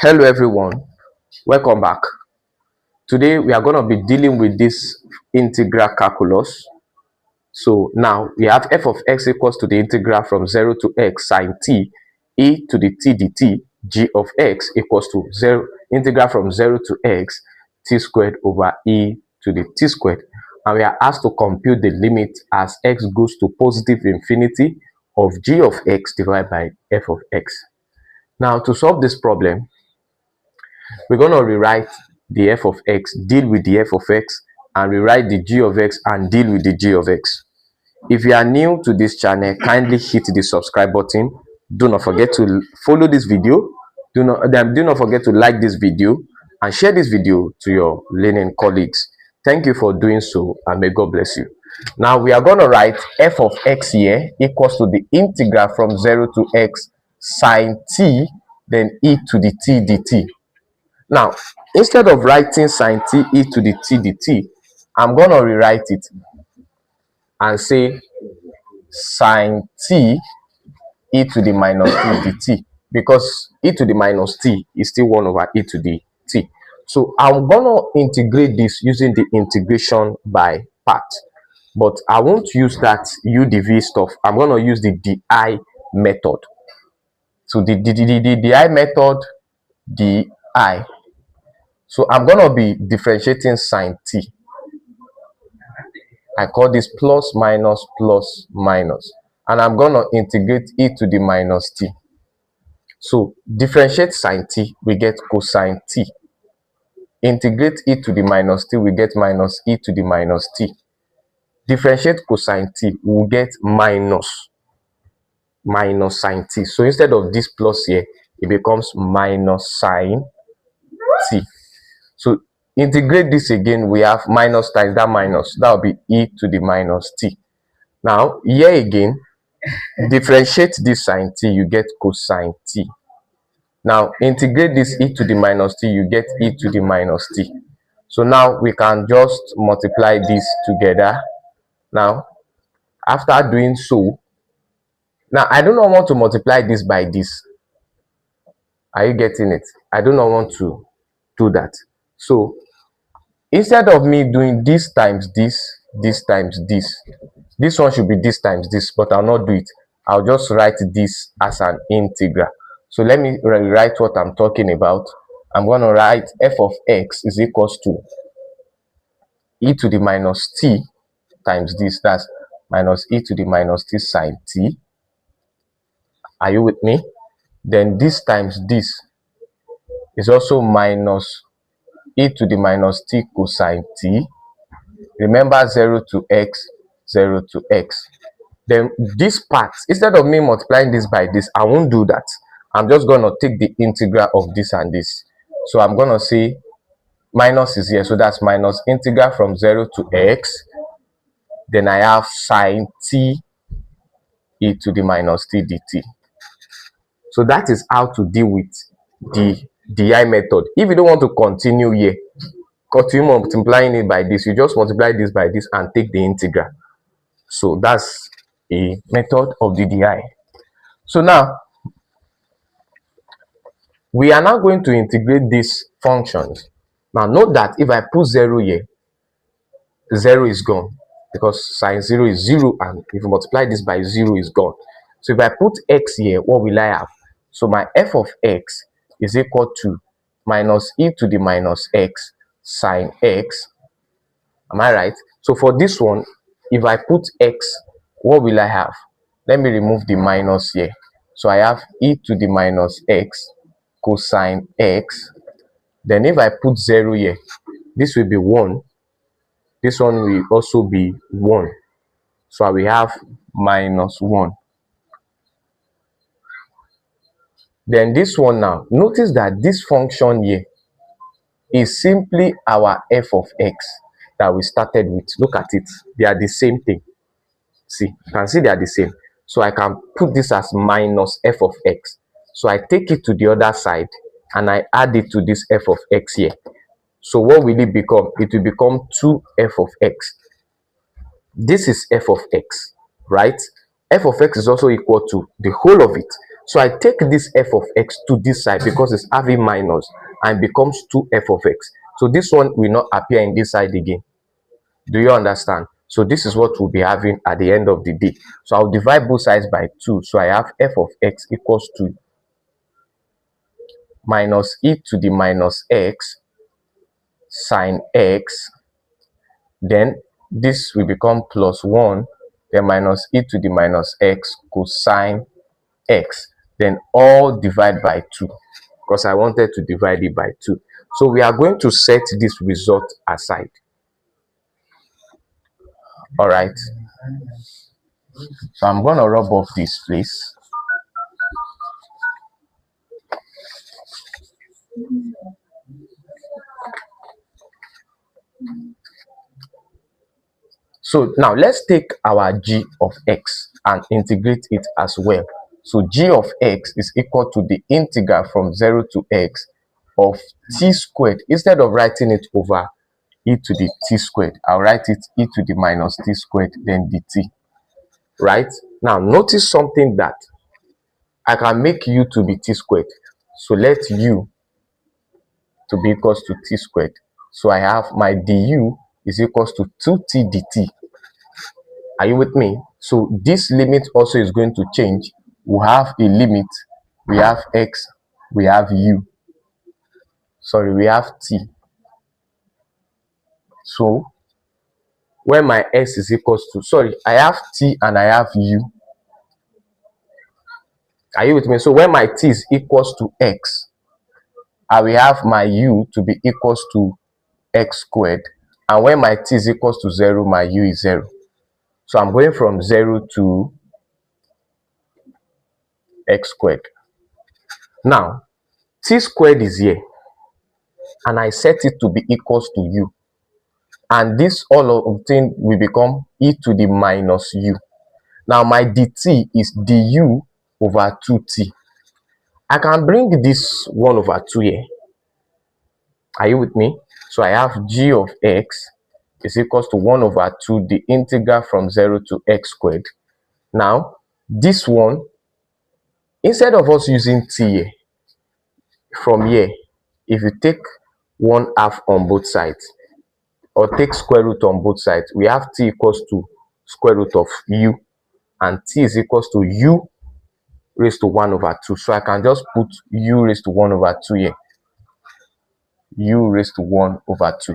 Hello everyone, welcome back. Today we are going to be dealing with this integral calculus. So now we have f of x equals to the integral from 0 to x sine t e to the t dt, g of x equals to 0 integral from 0 to x t squared over e to the t squared, and we are asked to compute the limit as x goes to positive infinity of g of x divided by f of x. Now to solve this problem, we're going to rewrite the f of x, deal with the f of x, and rewrite the g of x and deal with the g of x. If you are new to this channel, kindly hit the subscribe button. Do not forget to follow this video. Do not forget to like this video and share this video to your learning colleagues. Thank you for doing so, and may God bless you. Now we are going to write f of x here equals to the integral from 0 to x sine t, then e to the t dt. Now, instead of writing sine t e to the t dt, I'm going to rewrite it and say sine t e to the minus t dt, because e to the minus t is still 1 over e to the t. So I'm going to integrate this using the integration by part, but I won't use that UDV stuff. I'm going to use the DI method. So the DI method, DI. So I'm going to be differentiating sine t. I call this plus minus plus minus. And I'm going to integrate e to the minus t. So differentiate sine t, we get cosine t. Integrate e to the minus t, we get minus e to the minus t. Differentiate cosine t, we will get minus sine t. So instead of this plus here, it becomes minus sine t. So integrate this again, we have minus times that minus, that will be e to the minus t. Now here again, differentiate this sine t, you get cosine t. Now integrate this e to the minus t, you get e to the minus t. So now we can just multiply this together. Now after doing so, now I do not want to multiply this by this. Are you getting it? I do not want to do that. So instead of me doing this times this times this one should be this times this, but I'll not do it. I'll just write this as an integral. So let me rewrite what I'm talking about. I'm going to write f of x is equals to e to the minus t times this, that's minus e to the minus t sine t. Are you with me? Then this times this is also minus e to the minus t cosine t. Remember 0 to x, 0 to x. Then this part, instead of me multiplying this by this, I won't do that. I'm just going to take the integral of this and this. So I'm going to say minus is here, so that's minus integral from 0 to x. Then I have sine t e to the minus t dt. So that is how to deal with the DI method. If you don't want to continue here, continue multiplying it by this, you just multiply this by this and take the integral. So that's a method of the DI. So now we are now going to integrate these functions. Now note that if I put 0 here, 0 is gone, because sine 0 is 0, and if you multiply this by 0 is gone. So if I put x here, what will I have? So my f of x is equal to minus e to the minus x sine x. Am I right? So for this one, if I put x, what will I have? Let me remove the minus here. So I have e to the minus x cosine x. Then if I put 0 here, this will be 1. This one will also be 1. So I will have minus 1. Then this one now, notice that this function here is simply our f of x that we started with. Look at it. They are the same thing. See, you can see they are the same. So I can put this as minus f of x. So I take it to the other side and I add it to this f of x here. So what will it become? It will become 2f of x. This is f of x, right? F of x is also equal to the whole of it. So I take this f of x to this side because it's having minus and becomes 2f of x. So this one will not appear in this side again. Do you understand? So this is what we'll be having at the end of the day. So I'll divide both sides by 2. So I have f of x equals to minus e to the minus x sine x. Then this will become plus 1. Then minus e to the minus x cosine x. Then all divide by 2. Because I wanted to divide it by 2. So we are going to set this result aside. All right. So I'm going to rub off this, please. So now let's take our g of x and integrate it as well. So g of x is equal to the integral from 0 to x of t squared. Instead of writing it over e to the t squared, I'll write it e to the minus t squared, then dt. Right? Now notice something, that I can make u to be t squared. So let u to be equals to t squared. So I have my du is equals to 2t dt. Are you with me? So this limit also is going to change. We have a limit. We have x. We have u. Sorry, we have t. So when my s is equals to, sorry, I have t and I have u. Are you with me? So when my t is equals to x, I will have my u to be equals to x squared. And when my t is equals to 0, my u is 0. So I'm going from 0 to x squared. Now, t squared is here. And I set it to be equals to u. And this all of thing will become e to the minus u. Now, my dt is du over 2t. I can bring this 1 over 2 here. Are you with me? So I have g of x is equals to 1 over 2, the integral from 0 to x squared. Now, this one, instead of us using t here, from here, if you take 1/2 on both sides, or take square root on both sides, we have t equals to square root of u, and t is equals to u raised to 1 over 2. So I can just put u raised to 1 over 2 here. U raised to 1 over 2.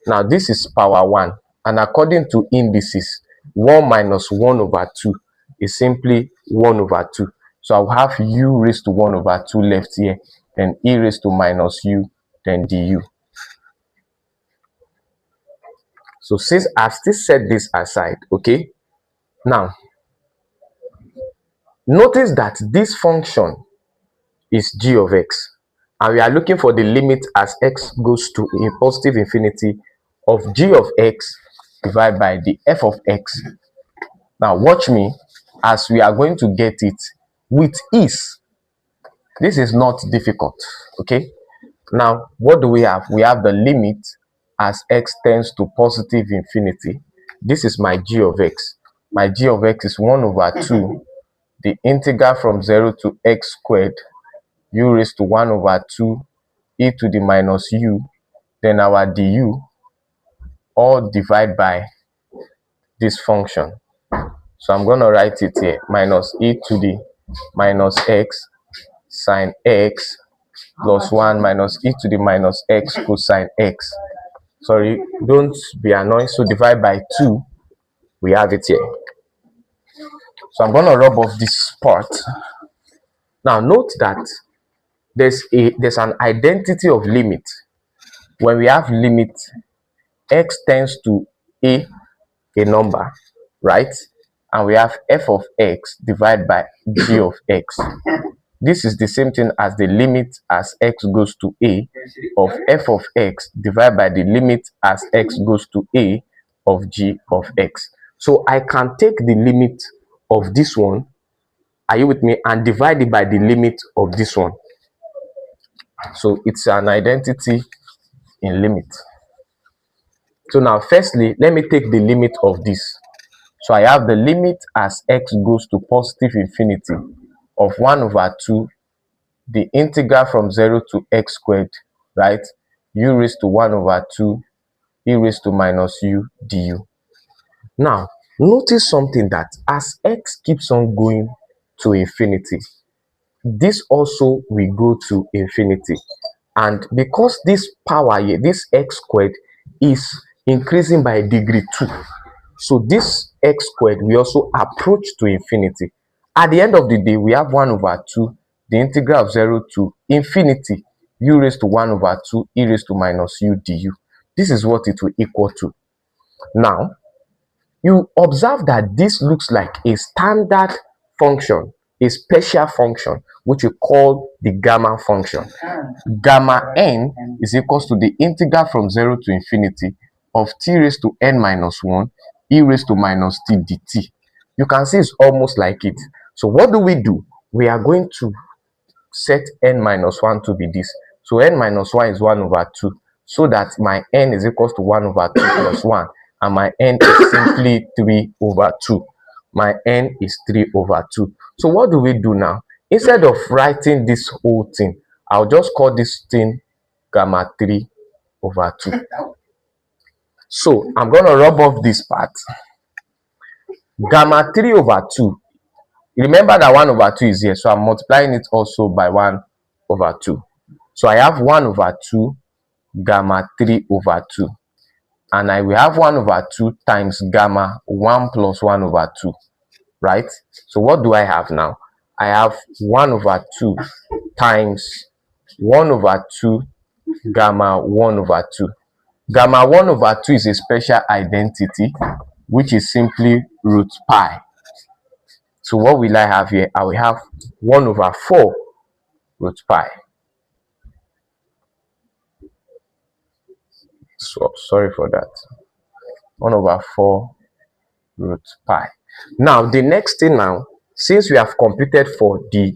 Now this is power 1, and according to indices, 1 minus 1 over 2 is simply 1 over 2. So I'll have u raised to 1 over 2 left here, then e raised to minus u, then du. So since I've still set this aside, okay, now notice that this function is g of x, and we are looking for the limit as x goes to a positive infinity of g of x divided by the f of x. Now watch me as we are going to get it with ease. This is not difficult, okay? Now what do we have? We have the limit as x tends to positive infinity. This is my g of x. My g of x is 1 over 2, the integral from 0 to x squared, u raised to 1 over 2 e to the minus u, then our du, all divide by this function. So I'm going to write it here, minus e to the minus x sine x plus 1 minus e to the minus x cosine x. Sorry, don't be annoyed. So divide by 2, we have it here. So I'm going to rub off this part. Now note that there's an identity of limit. When we have limit x tends to a number, right? And we have f of x divided by g of x. This is the same thing as the limit as x goes to a of f of x divided by the limit as x goes to a of g of x. So I can take the limit of this one, are you with me, and divide it by the limit of this one. So it's an identity in limit. So now firstly, let me take the limit of this. So I have the limit as x goes to positive infinity of 1 over 2, the integral from 0 to x squared, right? U raised to 1 over 2 e raised to minus u du. Now, notice something, that as x keeps on going to infinity, this also will go to infinity. And because this power here, this x squared, is increasing by degree 2, so this x squared will also approach to infinity. At the end of the day, we have 1 over 2, the integral of 0 to infinity, u raised to 1 over 2 e raised to minus u du. This is what it will equal to. Now, you observe that this looks like a standard function, a special function, which we call the gamma function. Gamma n is equals to the integral from 0 to infinity of t raised to n minus 1 e raised to minus t dt. You can see it's almost like it. So what do? We are going to set n minus 1 to be this. So n minus 1 is 1 over 2. So that my n is equals to 1 over 2 plus 1. And my n is simply 3 over 2. My n is 3 over 2. So what do we do now? Instead of writing this whole thing, I'll just call this thing gamma 3 over 2. So I'm going to rub off this part. Gamma 3 over 2. Remember that 1 over 2 is here. So I'm multiplying it also by 1 over 2. So I have 1 over 2 gamma 3 over 2. And I will have 1 over 2 times gamma 1 plus 1 over 2. Right? So what do I have now? I have 1 over 2 times 1 over 2 gamma 1 over 2. Gamma 1 over 2 is a special identity, which is simply root pi. So what will I have here? I will have 1 over 4 root pi. So sorry for that. 1 over 4 root pi. Now, the next thing now, since we have computed for the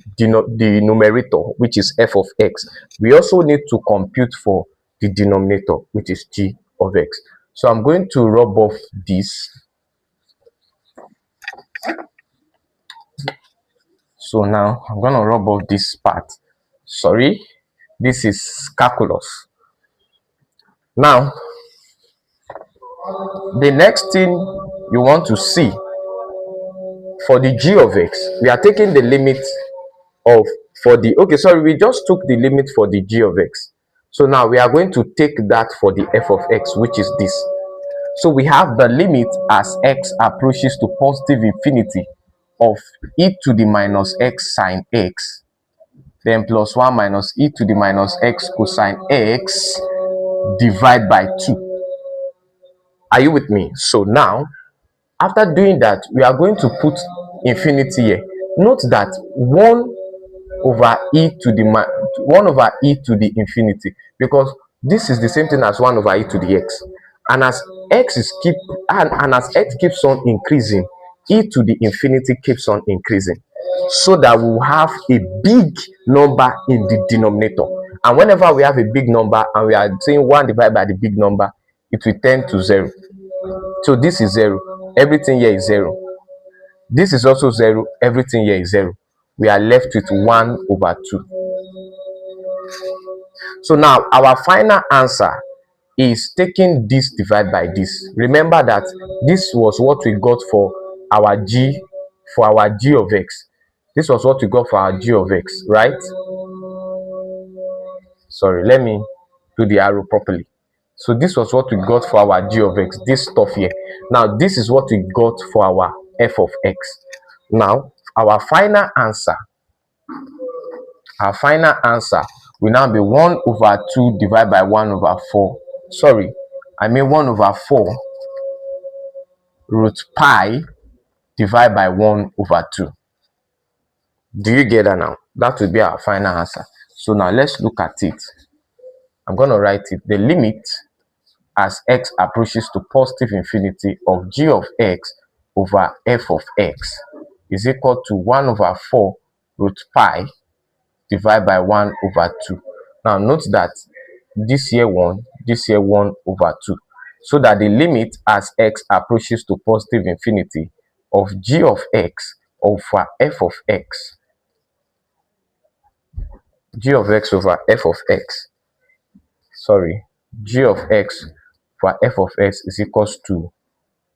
numerator, which is f of x, we also need to compute for the denominator, which is g of x. So I'm going to rub off this. So now I'm going to rub off this part. Sorry, this is calculus. Now, the next thing you want to see, for the g of x, we are taking the limit of, we just took the limit for the g of x. So now we are going to take that for the f of x, which is this. So we have the limit as x approaches to positive infinity of e to the minus x sine x, then plus 1 minus e to the minus x cosine x divided by 2. Are you with me? So now, after doing that, we are going to put infinity here. Note that 1 over e to the infinity, because this is the same thing as 1 over e to the x. And as x keeps on increasing, e to the infinity keeps on increasing, so that we will have a big number in the denominator. And whenever we have a big number and we are saying 1 divided by the big number, it will tend to 0. So this is 0. Everything here is 0. This is also 0. Everything here is 0. We are left with 1 over 2. So now our final answer is taking this divided by this. Remember that this was what we got for our g of x. This was what we got for our g of x, right? Sorry, let me do the arrow properly. So this was what we got for our g of x, this stuff here. Now this is what we got for our f of x. Now our final answer will now be 1 over 2 divided by 1 over 4. Sorry, I mean 1 over 4 root pi divided by 1 over 2. Do you get that now? That will be our final answer. So now let's look at it. I'm going to write it. The limit as x approaches to positive infinity of g of x over f of x is equal to 1 over 4 root pi divided by 1 over 2. Now note that this here 1, this here 1 over 2. So that the limit as x approaches to positive infinity of g of x over f of x g of x over f of x, sorry, g of x over f of x is equals to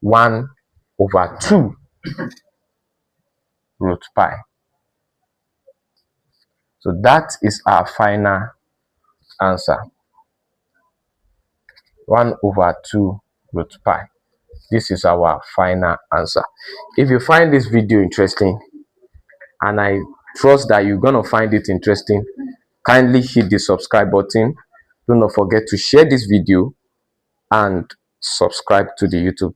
1 over 2 root pi. So that is our final answer, 1 over 2 root pi. This is our final answer. If you find this video interesting, and I trust that you're gonna find it interesting, kindly hit the subscribe button. Do not forget to share this video and subscribe to the YouTube